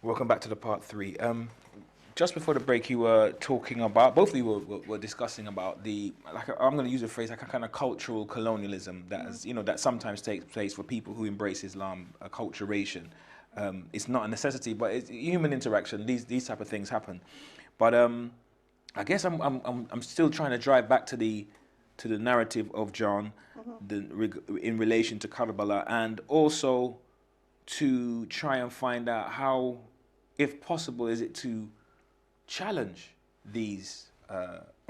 Welcome back to the part 3. Just before the break, you were talking about, both of you were discussing about I'm going to use a phrase like a kind of cultural colonialism that is, that sometimes takes place for people who embrace Islam, acculturation. It's not a necessity, but it's human interaction. These type of things happen. But I guess I'm still trying to drive back to the narrative of John, in relation to Karbala, and also to try and find out how, if possible, is it to challenge these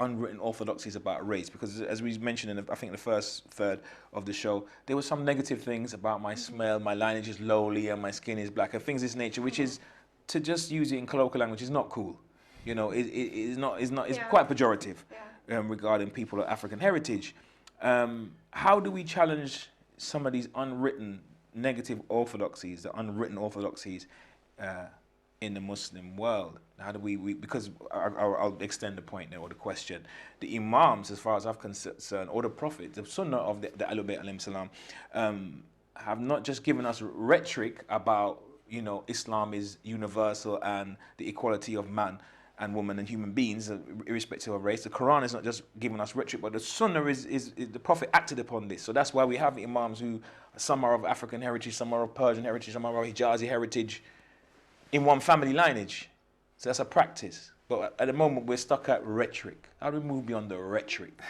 unwritten orthodoxies about race, because as we mentioned in I think the first third of the show, there were some negative things about my smell, my lineage is lowly, and my skin is black, and things of this nature, which is, to just use it in colloquial language, is not cool. It's quite pejorative regarding people of African heritage. How do we challenge some of these unwritten negative orthodoxies, the unwritten orthodoxies in the Muslim world? How do we because I'll extend the point there, or the question. The Imams, as far as I'm concerned, or the Prophet, the Sunnah of the AhlulBayt alayhim salam, have not just given us rhetoric about, Islam is universal and the equality of man and woman and human beings, irrespective of race. The Quran is not just giving us rhetoric, but the Sunnah is the Prophet acted upon this. So that's why we have Imams who, some are of African heritage, some are of Persian heritage, some are of Hijazi heritage, in one family lineage. So that's a practice. But at the moment, we're stuck at rhetoric. How do we move beyond the rhetoric?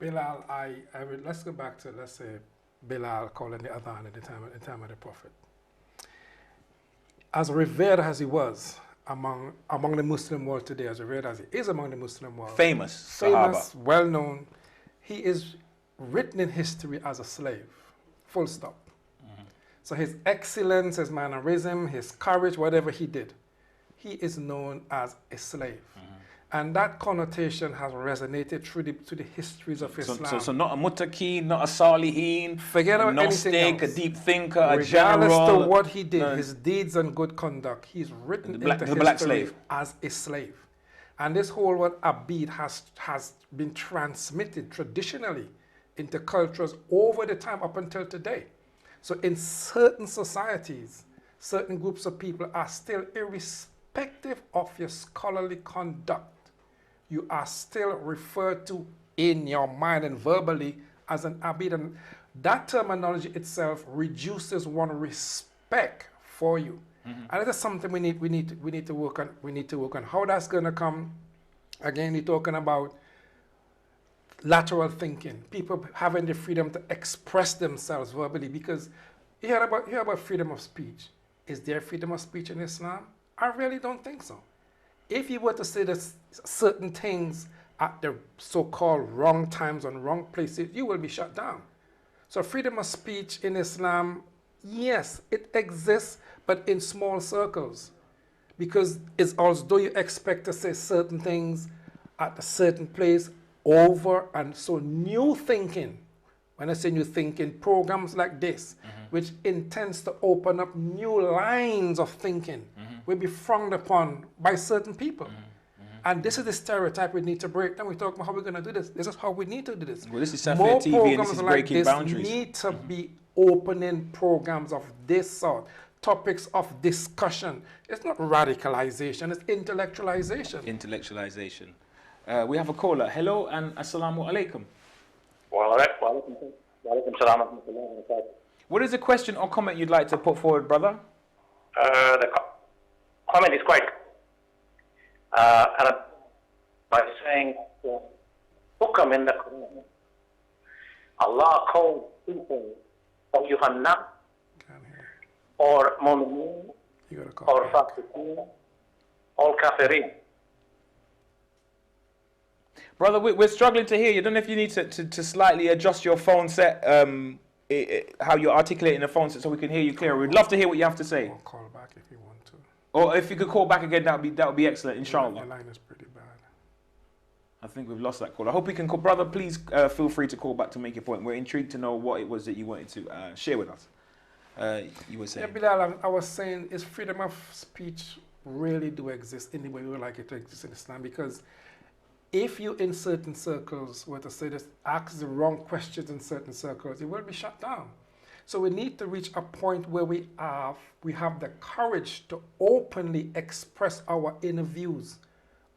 Bilal, let's go back to, let's say, Bilal calling the Adhan at the time of the Prophet. As revered as he was among the Muslim world today, as revered as he is among the Muslim world. Famous, Sahaba. Well known. He is written in history as a slave, full stop. So his excellence, his mannerism, his courage, whatever he did, he is known as a slave. And that connotation has resonated through the histories of Islam. So not a muttaqi, not a salihin, forget about anything else. A deep thinker, a general. Regardless to what he did, his deeds and good conduct, he's written into history black slave. as a slave. And this whole word abid has been transmitted traditionally into cultures over the time up until today. So in certain societies, certain groups of people are still, irrespective of your scholarly conduct, you are still referred to in your mind and verbally as an abid. And that terminology itself reduces one respect for you. And it is something we need to work on. We need to work on how that's going to come. Again, you're talking about lateral thinking, people having the freedom to express themselves verbally, because you hear about freedom of speech. Is there freedom of speech in Islam? I really don't think so. If you were to say that certain things at the so-called wrong times and wrong places, you will be shut down. So freedom of speech in Islam, yes, it exists, but in small circles, because it's as though you expect to say certain things at a certain place over. And so new thinking, when I say new thinking, programs like this, which intends to open up new lines of thinking, will be frowned upon by certain people. And this is the stereotype we need to break. Then we talk about how we're going to do this. This is how we need to do this. Well, this is Safia More TV, programs and this is like breaking this boundaries. need to be opening programs of this sort, topics of discussion. It's not radicalization, it's intellectualization. Intellectualization. We have a caller. Hello and assalamu alaikum. What is the question or comment you'd like to put forward, brother? The comment is quite by saying hukam in the Quran. Allah calls people of Yuhanna or Mu'mineen or Fasiqeen or Kafirin. Brother, we're struggling to hear you. I don't know if you need to slightly adjust your phone set, how you're articulating the phone set, so we can hear you clearer. We'd love to hear what you have to say. Or call back if you want to. Or if you could call back again, that would be excellent, inshallah. Your line is pretty bad. I think we've lost that call. I hope we can call. Brother, please feel free to call back to make your point. We're intrigued to know what it was that you wanted to share with us. You were saying. Yeah, Bilal, I was saying, is freedom of speech really do exist in the way we would like it to exist in Islam? Because if you in certain circles were to say this, ask the wrong questions in certain circles, it will be shut down. So we need to reach a point where we have the courage to openly express our inner views.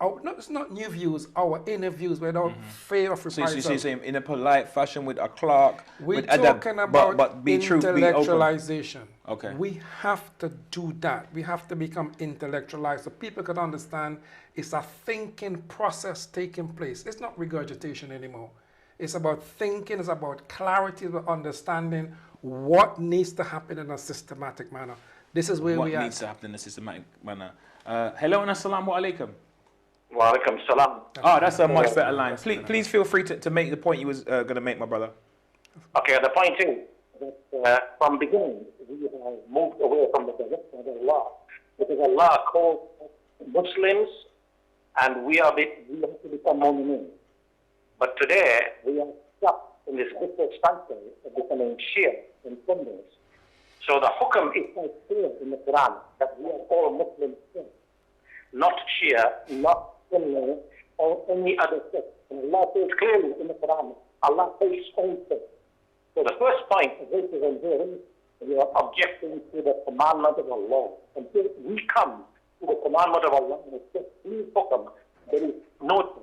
It's not new views, our inner views without fear of reprisal. So you're saying in a polite fashion with akhlaq, We're with adab, talking about but be true, be open. intellectualization. Okay. We have to do that. We have to become intellectualized so people can understand it's a thinking process taking place. It's not regurgitation anymore. It's about thinking, it's about clarity, it's about understanding what needs to happen in a systematic manner. This is where we are. What needs to happen in a systematic manner. Hello and assalamu alaikum. Wa alaikum salam. Oh, that's a much better line. Please feel free to make the point you was going to make, my brother. Okay, the point is that from beginning, we have moved away from the direction of Allah. Because Allah called Muslims and we have to become mu'mineen. But today, we are stuck in this vicious cycle of becoming Shia and Sunnis. So the hukam is quite clear in the Quran that we are all Muslims, not Shia, not Sunni, or any other sect. And Allah says clearly in the Quran, Allah hates all sects. So the first point of racism here is we are objecting to the commandment of Allah. Until we come to the commandment of Allah and accept any hukam, there is no change.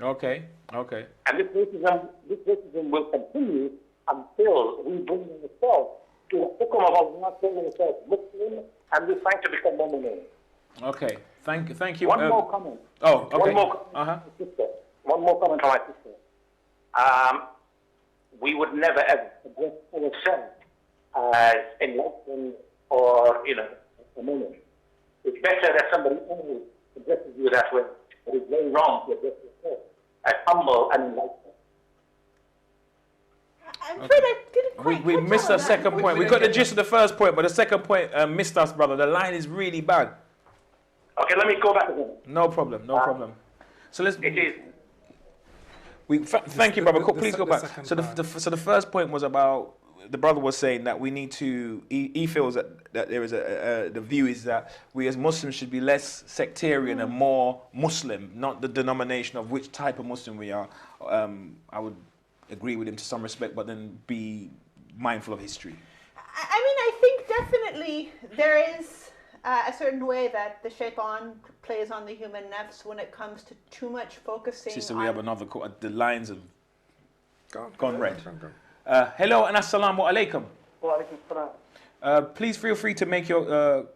Okay. And this racism will continue until we bring ourselves to the hukam of Allah, calling ourselves Muslim, and we're trying to become Mu'mineen. Okay. Thank you. One more comment. Oh, okay. One more comment from my sister. We would never ever address ourselves as enlightened or, a Mu'min. It's better that somebody else addresses you that way. It is very wrong to address yourself as humble and enlightened. I'm afraid I didn't quite We catch missed on the that. second point. We got the gist of the first point, but the second point missed us, brother. The line is really bad. Okay, let me go back again. No problem. So let's. It is. Thank you, brother. Please go back. second So the first point was about the brother was saying that we need to. He feels that there is the view is that we as Muslims should be less sectarian and more Muslim, not the denomination of which type of Muslim we are. I would agree with him to some respect, but then be mindful of history. I mean, I think definitely there is a certain way that the shaitan plays on the human nafs when it comes to too much focusing Sister, on... we have another call. The lines have gone red. Go. Hello and assalamu alaikum. Wa alaikum salam. Please feel free to make your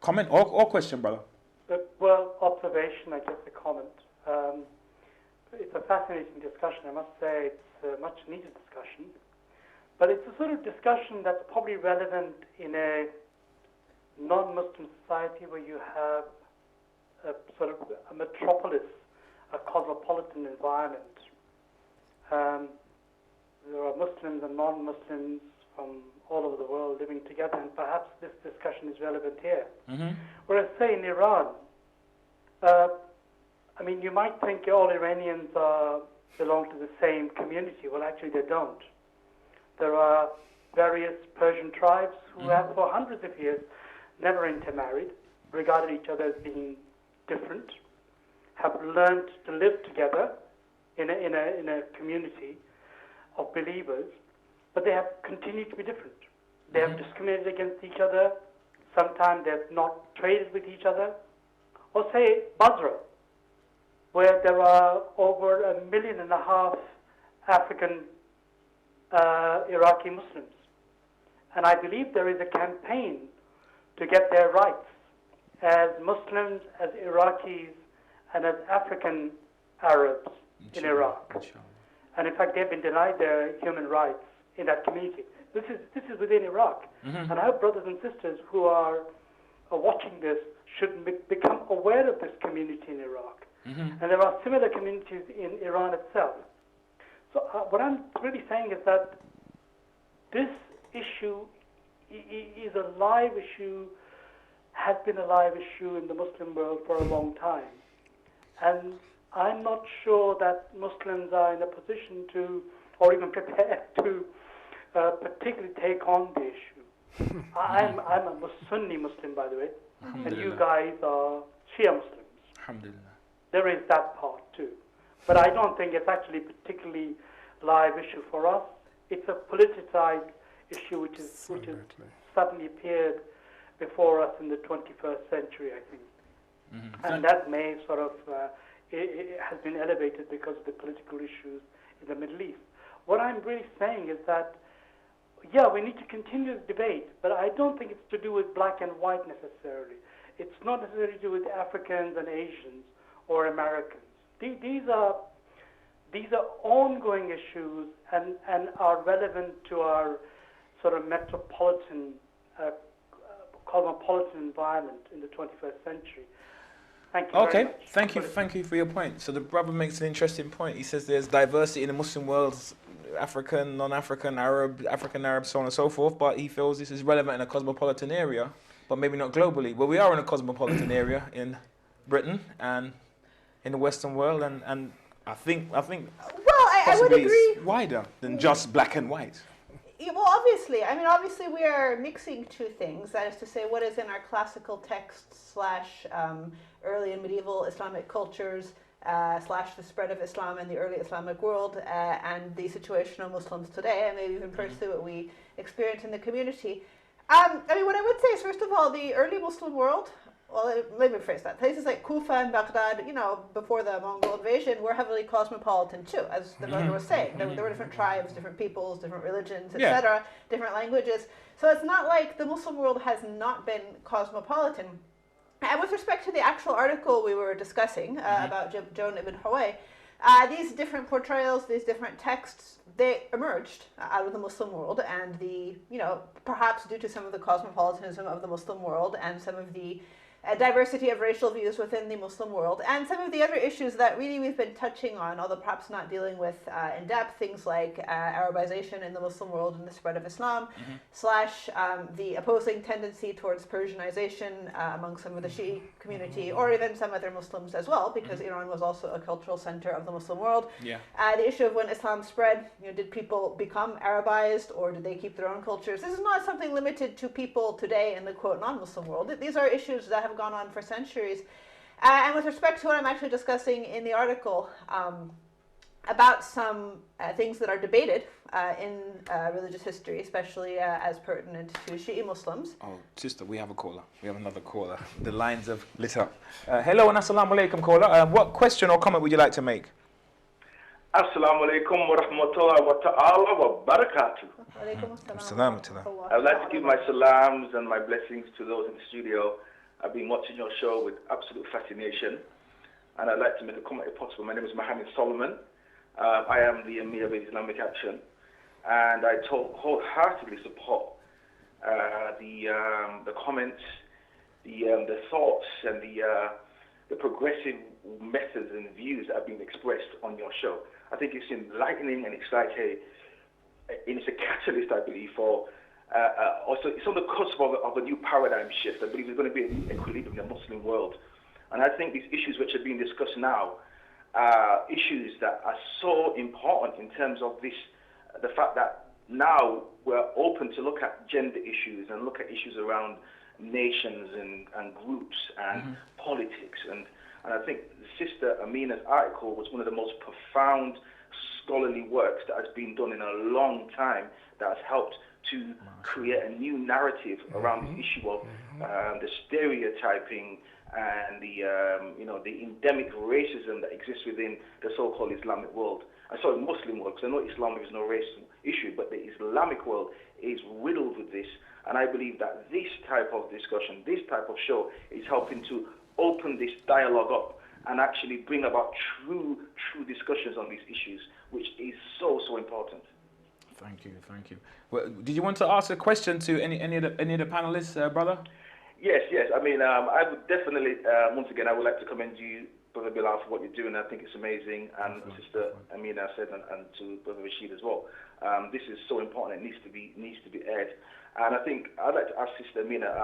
comment or question, brother. Well, observation, I guess a comment. It's a fascinating discussion. I must say it's a much needed discussion. But it's a sort of discussion that's probably relevant in a non-Muslim society where you have a sort of a metropolis, a cosmopolitan environment. There are Muslims and non-Muslims from all over the world living together, and perhaps this discussion is relevant here. Mm-hmm. Whereas, say, in Iran, I mean, you might think all Iranians belong to the same community. Well, actually, they don't. There are various Persian tribes who have, for hundreds of years, never intermarried, regarded each other as being different, have learned to live together in a community of believers, but they have continued to be different. They have discriminated against each other. Sometimes they have not traded with each other. Or say Basra, where there are over 1.5 million African Iraqi Muslims. And I believe there is a campaign to get their rights as Muslims, as Iraqis, and as African Arabs in Iraq. And in fact, they've been denied their human rights in that community. This is within Iraq. And I hope brothers and sisters who are watching this should become aware of this community in Iraq. And there are similar communities in Iran itself. So what I'm really saying is that this issue is a live issue, has been a live issue in the Muslim world for a long time. And I'm not sure that Muslims are in a position to, or even prepared to, particularly take on the issue. I'm a Sunni Muslim, by the way, and you guys are Shia Muslims. Alhamdulillah. There is that part too. But I don't think it's actually a particularly live issue for us. it's a politicized issue which has suddenly appeared before us in the 21st century, I think. And that may sort of, it has been elevated because of the political issues in the Middle East. What I'm really saying is that, yeah, we need to continue the debate, but I don't think it's to do with black and white necessarily. It's not necessarily to do with Africans and Asians or Americans. These are ongoing issues and are relevant to our sort of metropolitan, cosmopolitan environment in the 21st century. Thank you very much. Thank you for your point. So the brother makes an interesting point. He says there's diversity in the Muslim world, African, non-African, Arab, African, Arab, so on and so forth, but he feels this is relevant in a cosmopolitan area, but maybe not globally. Well, we are in a cosmopolitan area in Britain and in the Western world, and I think Well, I would agree. It's wider than just black and white. Yeah, well, obviously we are mixing two things. That is to say, what is in our classical texts / early and medieval Islamic cultures / the spread of Islam in the early Islamic world and the situation of Muslims today, and maybe even pursue what we experience in the community. What I would say is, first of all, the early Muslim world, well, let me rephrase that. Places like Kufa and Baghdad, before the Mongol invasion, were heavily cosmopolitan too, as the brother was saying. There were different tribes, different peoples, different religions, etc., different languages. So it's not like the Muslim world has not been cosmopolitan. And with respect to the actual article we were discussing about Joan ibn Huway, these different portrayals, these different texts, they emerged out of the Muslim world, and perhaps due to some of the cosmopolitanism of the Muslim world and some of the diversity of racial views within the Muslim world, and some of the other issues that really we've been touching on, although perhaps not dealing with in depth, things like Arabization in the Muslim world and the spread of Islam, / the opposing tendency towards Persianization among some of the Shi'i community, or even some other Muslims as well, because Iran was also a cultural center of the Muslim world. The issue of when Islam spread, did people become Arabized, or did they keep their own cultures? This is not something limited to people today in the quote non-Muslim world. These are issues that have gone on for centuries. And with respect to what I'm actually discussing in the article about some things that are debated in religious history, especially as pertinent to Shi'i Muslims. Oh, sister, we have a caller. We have another caller. The lines have lit up. Hello and assalamu alaikum, caller. What question or comment would you like to make? Assalamu alaikum wa rahmatullahi wa ta'ala wa barakatuh. I would like to give my salams and my blessings to those in the studio. I've been watching your show with absolute fascination, and I'd like to make a comment if possible. My name is Mohammed Solomon. I am the Emir of Islamic Action, and I wholeheartedly support the comments, the thoughts, and the progressive methods and views that have been expressed on your show. I think it's enlightening, and it's like it's a catalyst, I believe, for also it's on the cusp of a new paradigm shift. I believe there's going to be an equilibrium in the Muslim world, and I think these issues which are being discussed now are issues that are so important in terms of the fact that now we're open to look at gender issues and look at issues around nations and groups and politics, and I think Sister Amina's article was one of the most profound scholarly works that has been done in a long time, that has helped to create a new narrative around the issue of the stereotyping and the endemic racism that exists within the so-called Islamic world. Sorry, Muslim world, because I know Islam is no race issue, but the Islamic world is riddled with this, and I believe that this type of discussion, this type of show, is helping to open this dialogue up and actually bring about true discussions on these issues, which is so important. Thank you. Well, did you want to ask a question to any of the panelists, brother? Yes. I mean, I would definitely, once again, I would like to commend you, Brother Bilal, for what you're doing. I think it's amazing, and Sister Amina said, and to Brother Rashid as well. This is so important. It needs to be aired. And I think I'd like to ask Sister Amina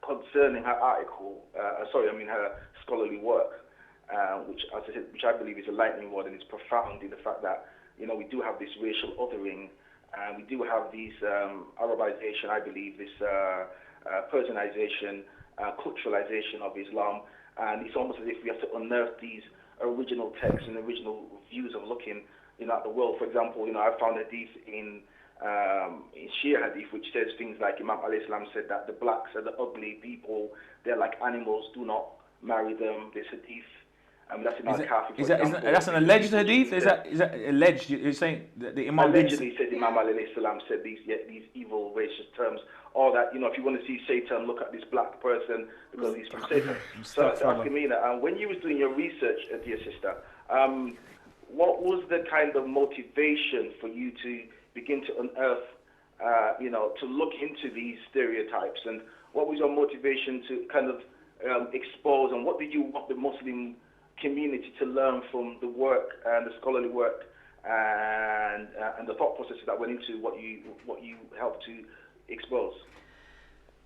concerning her article. Her scholarly work, which, as I said, which I believe is a lightning rod, and it's profound in the fact that we do have this racial othering, and we do have these Arabization, I believe, this Persianization, culturalization of Islam, and it's almost as if we have to unearth these original texts and original views of looking at the world. For example, I found a hadith in Shia hadith which says things like Imam alayhi salam said that the blacks are the ugly people, they're like animals, do not marry them. This hadith, that's in Al-Kafi, for example. That's an alleged hadith? Is that alleged? You're saying that the Imam allegedly said Imam alayhi salam said these evil racist terms, or that, if you want to see Satan, look at this black person because he's from Satan. So asking me that, when you was doing your research, dear sister, what was the kind of motivation for you to begin to unearth, to look into these stereotypes, and what was your motivation to kind of expose, and what did you want the Muslim community to learn from the work and the scholarly work and the thought processes that went into what you helped to expose?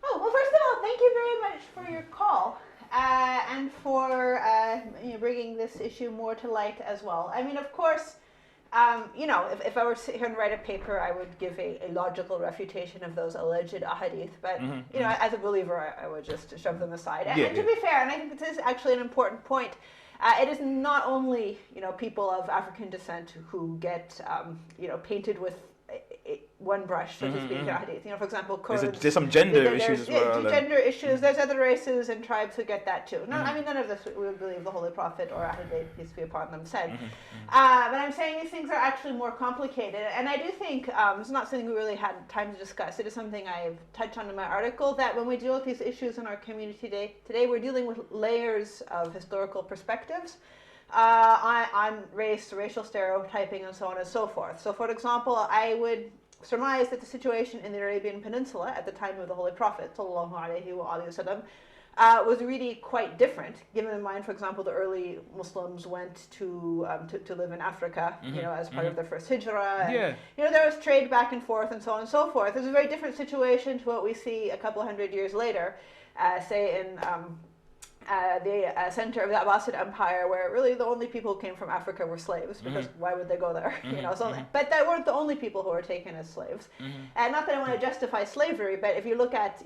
Oh, well, first of all, thank you very much for your call and for bringing this issue more to light as well. I mean, of course, if I were to sit here and write a paper, I would give a logical refutation of those alleged ahadith. But, as a believer, I would just shove them aside. And to be fair, and I think this is actually an important point, it is not only, people of African descent who get, painted with one brush, so to speak, hadith. For example, Kurds. There's some gender issues as well. Gender issues. There's other races and tribes who get that too. I mean, none of this we would believe the Holy Prophet or AhlulBayt, peace be upon them, said. But I'm saying these things are actually more complicated. And I do think it's not something we really had time to discuss. It is something I've touched on in my article, that when we deal with these issues in our community today, we're dealing with layers of historical perspectives. On race, racial stereotyping, and so on and so forth. So, for example, I would surmise that the situation in the Arabian Peninsula at the time of the Holy Prophet sallallahu alaihi wasallam was really quite different. Given in mind, for example, the early Muslims went to live in Africa, as part of their first hijrah. And, there was trade back and forth, and so on and so forth. It's a very different situation to what we see a couple hundred years later, say in the center of the Abbasid Empire, where really the only people who came from Africa were slaves, because why would they go there? But they weren't the only people who were taken as slaves. And not that I want to justify slavery, but if you look at,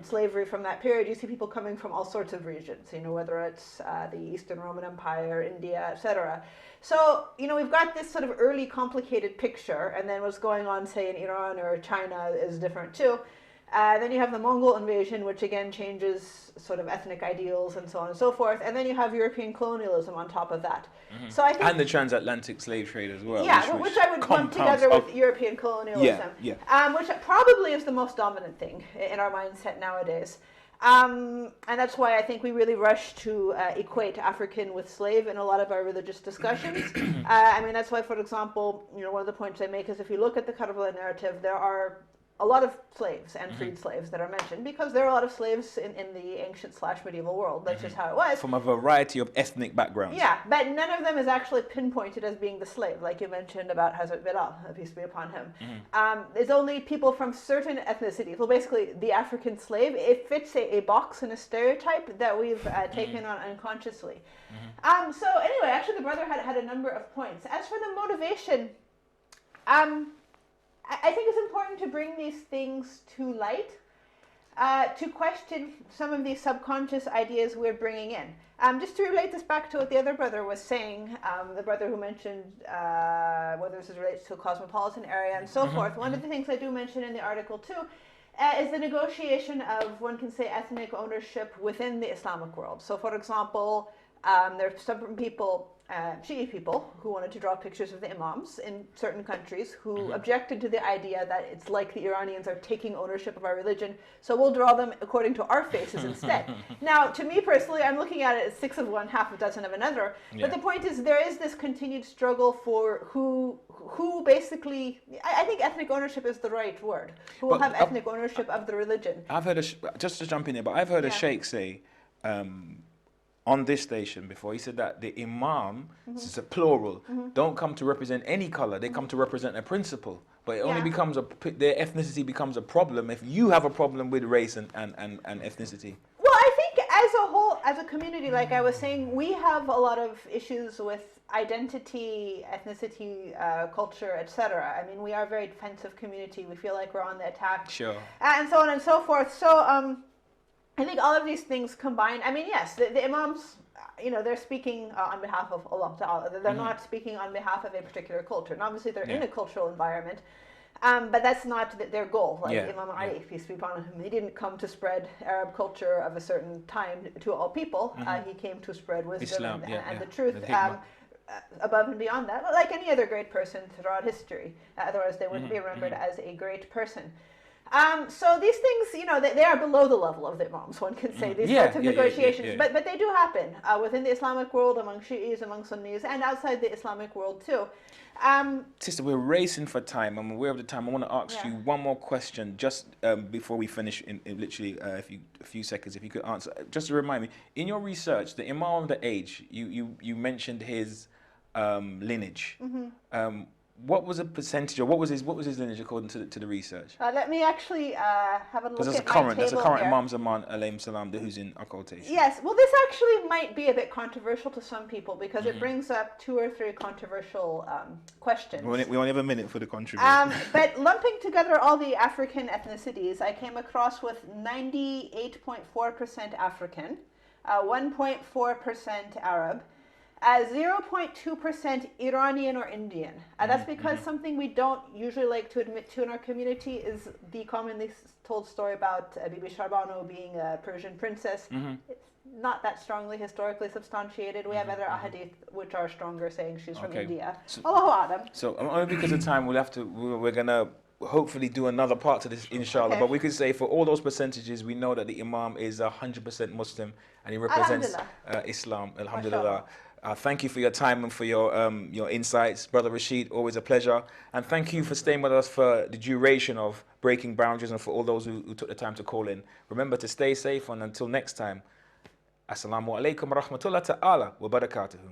slavery from that period, you see people coming from all sorts of regions, whether it's the Eastern Roman Empire, India, etc. So, we've got this sort of early complicated picture, and then what's going on, say, in Iran or China is different too. Then you have the Mongol invasion, which again changes sort of ethnic ideals and so on and so forth. And then you have European colonialism on top of that. So I think, and the transatlantic slave trade as well. Yeah, which I would lump together with European colonialism. Which probably is the most dominant thing in our mindset nowadays. And that's why I think we really rush to equate African with slave in a lot of our religious discussions. That's why, for example, one of the points I make is if you look at the Karbala narrative, there are a lot of slaves and freed slaves that are mentioned, because there are a lot of slaves in the ancient/medieval world. That's just how it was. From a variety of ethnic backgrounds. Yeah, but none of them is actually pinpointed as being the slave, like you mentioned about Hazrat Bilal, peace be upon him. It's only people from certain ethnicities. Well, basically, the African slave, it fits a box and a stereotype that we've taken on unconsciously. So anyway, actually the brother had a number of points. As for the motivation, I think it's important to bring these things to light, to question some of these subconscious ideas we're bringing in. Just to relate this back to what the other brother was saying, the brother who mentioned whether this relates to a cosmopolitan area and so forth, one of the things I do mention in the article too is the negotiation of, one can say, ethnic ownership within the Islamic world. So, for example, there are some people, Shi'i people, who wanted to draw pictures of the imams in certain countries, who objected to the idea that it's like the Iranians are taking ownership of our religion, so we'll draw them according to our faces instead. Now, to me personally, I'm looking at it as 6 of one, half a dozen of another. But the point is, there is this continued struggle for who basically, I think ethnic ownership is the right word, who will have ethnic ownership of the religion. I've heard, just to jump in there, but I've heard a sheikh say, on this station before, he said that the imam, this is a plural, don't come to represent any color, they come to represent a principle. But it only becomes their ethnicity becomes a problem if you have a problem with race and ethnicity. Well, I think as a whole, as a community, like I was saying, we have a lot of issues with identity, ethnicity, culture, etc. I mean, we are a very defensive community. We feel like we're on the attack. Sure. And so on and so forth. So, I think all of these things combined, I mean, yes, the imams, they're speaking on behalf of Allah Ta'ala. They're not speaking on behalf of a particular culture. And obviously they're in a cultural environment, but that's not their goal. Like Imam Ali, peace be upon him, he didn't come to spread Arab culture of a certain time to all people. He came to spread wisdom and the truth. Above and beyond that, like any other great person throughout history. Otherwise, they wouldn't be remembered as a great person. So these things, they are below the level of the imams, one can say, these sorts of negotiations. But they do happen within the Islamic world, among Shi'is, among Sunnis, and outside the Islamic world too. Sister, we're racing for time. I'm aware of the time. I want to ask you one more question just before we finish in literally a few seconds, if you could answer. Just to remind me, in your research, the Imam of the age, you mentioned his lineage. What was a percentage, or what was his lineage according to the research? Let me actually have a look at my table. That's a current here. Imam Zaman alayhi salam who's in occultation. Yes, well, this actually might be a bit controversial to some people because it brings up 2 or 3 controversial questions. We only have a minute for the controversy. But lumping together all the African ethnicities, I came across with 98.4% African, 1.4% Arab, 0.2% Iranian or Indian. That's because something we don't usually like to admit to in our community is the commonly told story about Bibi Sharbano being a Persian princess. It's not that strongly historically substantiated. We have other ahadith which are stronger, saying she's from India. Allahu A'lam. So only because of time, we're gonna hopefully do another part to this, inshallah. But we could say for all those percentages, we know that the Imam is 100% Muslim and he represents Islam. Alhamdulillah. Thank you for your time and for your insights, Brother Rashid. Always a pleasure. And thank you for staying with us for the duration of Breaking Boundaries and for all those who took the time to call in. Remember to stay safe, and until next time, Assalamu alaikum wa rahmatullahi ta'ala wa barakatuhu.